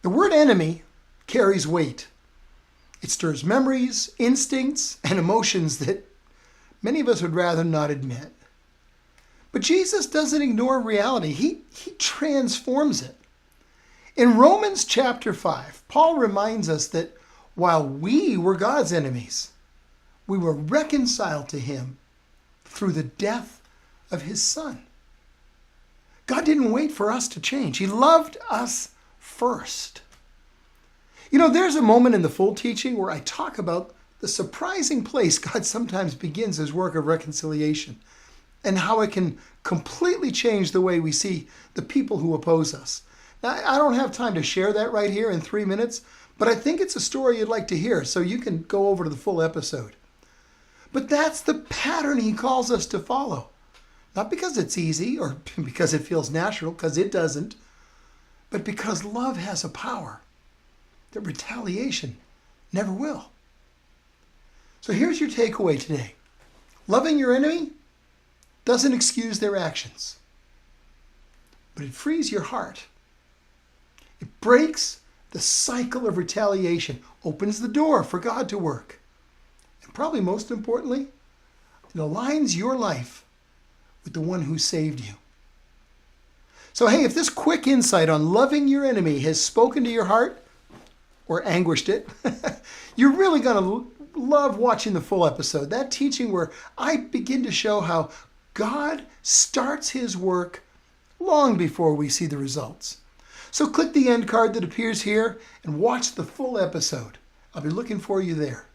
The word enemy carries weight. It stirs memories, instincts, and emotions that many of us would rather not admit. But Jesus doesn't ignore reality. He transforms it. In Romans chapter 5, Paul reminds us that while we were God's enemies, we were reconciled to him through the death of his Son. God didn't wait for us to change. He loved us first. You know, there's a moment in the full teaching where I talk about the surprising place God sometimes begins his work of reconciliation and how it can completely change the way we see the people who oppose us. Now, I don't have time to share that right here in 3 minutes, but I think it's a story you'd like to hear, so you can go over to the full episode. But that's the pattern he calls us to follow. Not because it's easy or because it feels natural, because it doesn't, but because love has a power that retaliation never will. So here's your takeaway today. Loving your enemy doesn't excuse their actions, but it frees your heart. It breaks the cycle of retaliation, opens the door for God to work. And probably most importantly, it aligns your life with the one who saved you. So hey, if this quick insight on loving your enemy has spoken to your heart or anguished it, you're really going to love watching the full episode. That teaching where I begin to show how God starts his work long before we see the results. So click the end card that appears here and watch the full episode. I'll be looking for you there.